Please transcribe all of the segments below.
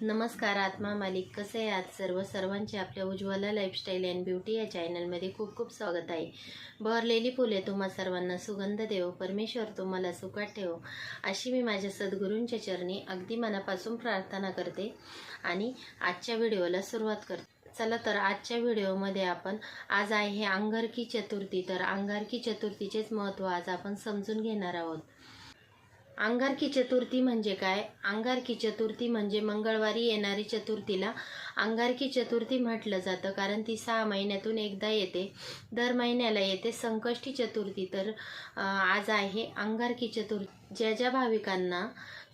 नमस्कार आत्मा मालिक, कसे आहे आज सर्वांचे आपल्या उज्ज्वला लाईफस्टाईल अँड ब्युटी या चॅनलमध्ये खूप खूप स्वागत आहे। बहरलेली फुले तुम्हा सर्वांना सुगंध देव, परमेश्वर तुम्हाला सुखात ठेव अशी मी माझ्या सद्गुरूंच्या चरणी अगदी मनापासून प्रार्थना करते आणि आजच्या व्हिडिओला सुरुवात करते। चला तर आजच्या व्हिडिओमध्ये आपण आज आहे अंगारकी चतुर्थी, तर अंगारकी चतुर्थीचेच महत्त्व आज आपण समजून घेणार आहोत। अंगारकी चतुर्थी म्हणजे काय? अंगारकी चतुर्थी म्हणजे मंगळवारी येणारी चतुर्थीला अंगारकी चतुर्थी म्हटलं जातं, कारण ती 6 महिन्यातून एकदा येते, दर महिन्याला येते संकष्टी चतुर्थी। तर आज आहे अंगारकी चतुर्थी। ज्या ज्या भाविकांना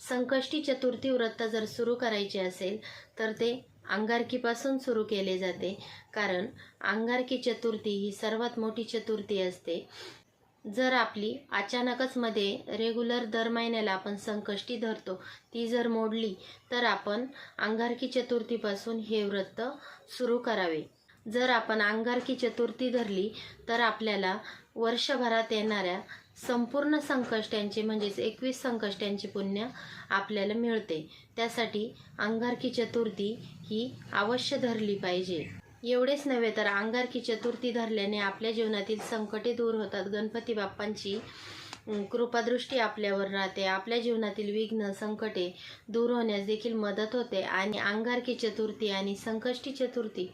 संकष्टी चतुर्थी व्रत जर सुरू करायचे असेल तर ते अंगारकीपासून सुरू केले जाते, कारण अंगारकी चतुर्थी ही सर्वात मोठी चतुर्थी असते। जर आपली अचानकच मध्ये रेग्युलर दर महिन्याला आपण संकष्टी धरतो ती जर मोडली तर आपण अंगारकी चतुर्थीपासून हे व्रत सुरू करावे। जर आपण अंगारकी चतुर्थी धरली तर आपल्याला वर्षभरात येणाऱ्या संपूर्ण संकष्ट्यांचे म्हणजेच 21 संकष्ट्यांचे पुण्य आपल्याला मिळते। त्यासाठी अंगारकी चतुर्थी ही अवश्य धरली पाहिजे। एवढेच नव्हे तर अंगारकी चतुर्थी धरल्याने आपल्या जीवनातील संकटे दूर होतात, गणपती बाप्पांची कृपादृष्टी आपल्यावर राहते, आपल्या जीवनातील विघ्न संकटे दूर होण्यास देखील मदत होते। आणि अंगारकी चतुर्थी आणि संकष्टी चतुर्थी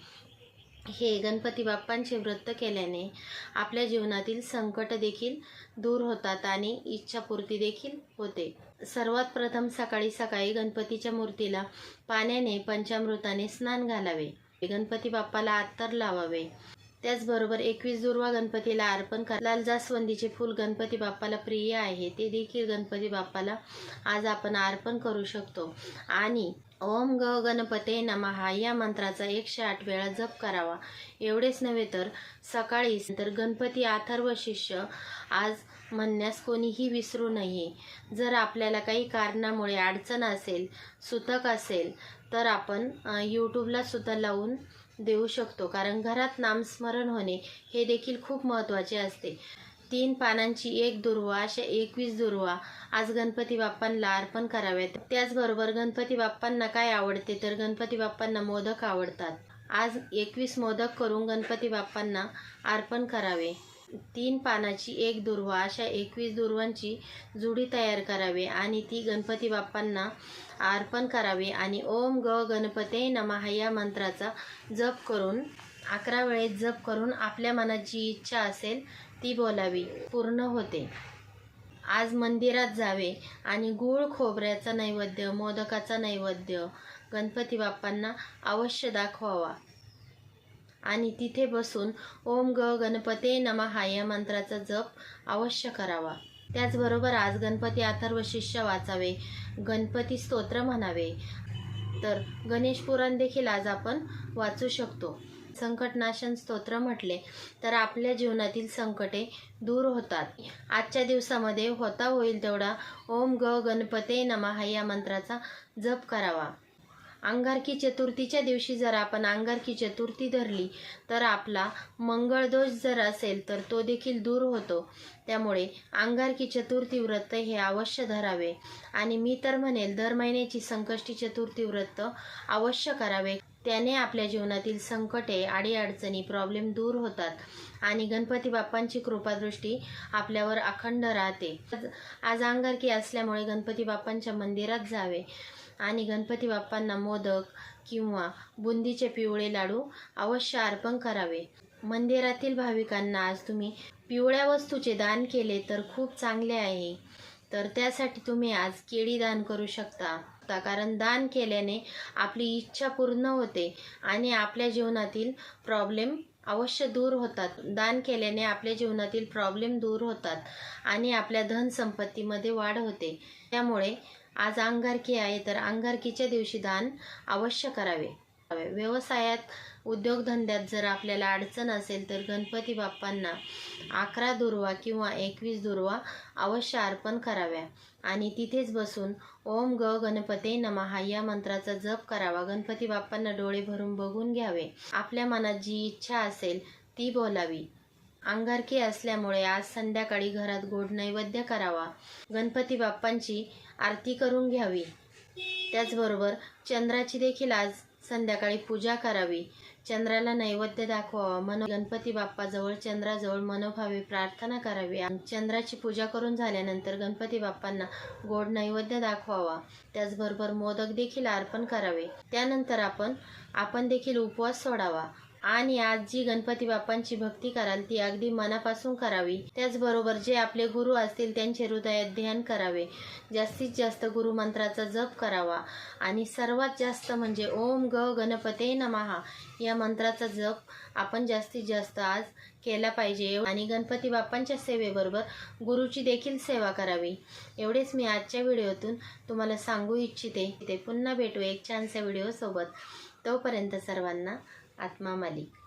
हे गणपती बाप्पांचे व्रत केल्याने आपल्या जीवनातील संकट देखील दूर होतात आणि इच्छापूर्ती देखील होते। सर्वात प्रथम सकाळी सकाळी गणपतीच्या मूर्तीला पाण्याने पंचामृताने स्नान घालावे, गणपती बाप्पाला अत्तर लावावे। त्याचबरोबर 21 दुर्वा गणपतीला अर्पण करा। लाल जास्वंदीचे फूल गणपती बाप्पाला प्रिय आहे, ते देखील गणपती बाप्पाला आज आपण अर्पण करू शकतो। आणि ओम ग गणपते नमः या मंत्राचा 108 वेळा जप करावा। एवढेच नव्हे तर सकाळी तर गणपती अथर्व शिष्य आज म्हणण्यास कोणीही विसरू नये। जर आपल्याला काही कारणामुळे अडचण असेल, सुतक असेल तर आपण यूट्यूबला सुद्धा लावून देऊ शकतो, कारण घरात नामस्मरण होणे हे देखील खूप महत्त्वाचे असते। 3 पानांची 1 दुर्वा अशा 21 दुर्वा आज गणपती बाप्पांना अर्पण कराव्यात। त्याचबरोबर गणपती बाप्पांना काय आवडते तर गणपती बाप्पांना मोदक आवडतात। आज 21 मोदक करून गणपती बाप्पांना अर्पण करावे। 3 पानाची 1 दुर्वा अशा 21 दुर्वांची जुडी तयार करावे आणि ती गणपती बाप्पांना अर्पण करावे। आणि ओम ग गणपते नमः या मंत्राचा जप करून 11 वेळेस जप करून आपल्या मनात जी इच्छा असेल ती बोलावी, पूर्ण होते। आज मंदिरात जावे आणि गूळ खोबऱ्याचा नैवेद्य, मोदकाचा नैवेद्य गणपती बाप्पांना अवश्य दाखवावा आणि तिथे बसून ओम ग गणपते नमः या मंत्राचा जप अवश्य करावा। त्याचबरोबर आज गणपती अथर्व शिष्य वाचावे, गणपती स्तोत्र म्हणावे, तर गणेश पुराण देखील आज आपण वाचू शकतो। संकटनाशन स्तोत्र म्हटले तर आपल्या जीवनातील संकटे दूर होतात। आजच्या दिवसामध्ये होता होईल तेवढा ओम ग गणपते नमः या मंत्राचा जप करावा। अंगारकी चतुर्थीच्या दिवशी जर आपण अंगारकी चतुर्थी धरली तर आपला मंगळदोष जर असेल तर तो देखील दूर होतो। त्यामुळे अंगारकी चतुर्थी व्रत हे अवश्य धरावे आणि मी तर म्हणेल दर महिन्याची संकष्टी चतुर्थी व्रत अवश्य करावे। त्याने आपल्या जीवनातील संकटे, अडीअडचणी, प्रॉब्लेम दूर होतात आणि गणपती बाप्पांची कृपादृष्टी आपल्यावर अखंड राहते। आज अंगारकी असल्यामुळे गणपती बाप्पांच्या मंदिरात जावे आणि गणपती बाप्पांना मोदक किंवा बुंदीचे पिवळे लाडू अवश्य अर्पण करावे। मंदिरातील भाविकांना आज तुम्ही पिवळ्या वस्तूचे दान केले तर खूप चांगले आहे, तर त्यासाठी तुम्ही आज केळी दान करू शकता, कारण दान केल्याने आपली इच्छा पूर्ण होते आणि आपल्या जीवनातील प्रॉब्लेम अवश्य दूर होतात। दान केल्याने आपल्या जीवनातील प्रॉब्लेम दूर होतात आणि आपल्या धन संपत्तीमध्ये वाढ होते। त्यामुळे आज अंगारकी आहे तर अंगारकीच्या दिवशी दान अवश्य करावे। व्यवसायात, उद्योगधंद्यात जर आपल्याला अडचण असेल तर गणपती बाप्पांना 11 दुर्वा किंवा 21 दुर्वा अवश्य अर्पण कराव्या आणि तिथेच बसून ओम ग गणपते नमः या मंत्राचा जप करावा। गणपती बाप्पांना डोळे भरून बघून घ्यावे, आपल्या मनात जी इच्छा असेल ती बोलावी। अंगारकी असल्यामुळे आज संध्याकाळी घरात गोड नैवेद्य करावा, गणपती बाप्पांची आरती करून घ्यावी। त्याचबरोबर चंद्राची देखील आज संध्याकाळी पूजा करावी। चंद्राला नैवेद्य दाखवावा। गणपती बाप्पाजवळ चंद्राजवळ मनोभावे प्रार्थना करावी। चंद्राची पूजा करून झाल्यानंतर गणपती बाप्पांना गोड नैवेद्य दाखवावा। त्याचबरोबर मोदक देखील अर्पण करावे। त्यानंतर आपण देखील उपवास सोडावा आणि आज जी गणपती बाप्पांची भक्ती कराल ती अगदी मनापासून करावी। त्याचबरोबर जे आपले गुरु असतील त्यांचे हृदयात ध्यान करावे। जास्तीत जास्त गुरुमंत्राचा जप करावा आणि सर्वात जास्त म्हणजे ओम गणपते नमः या मंत्राचा जप आपण जास्तीत जास्त आज केला पाहिजे आणि गणपती बाप्पांच्या सेवेबरोबर गुरुची देखील सेवा करावी। एवढेच मी आजच्या व्हिडिओतून तुम्हाला सांगू इच्छिते। पुन्हा भेटू एक छानशा व्हिडिओ सोबत। तोपर्यंत सर्वांना आत्मा मालिक।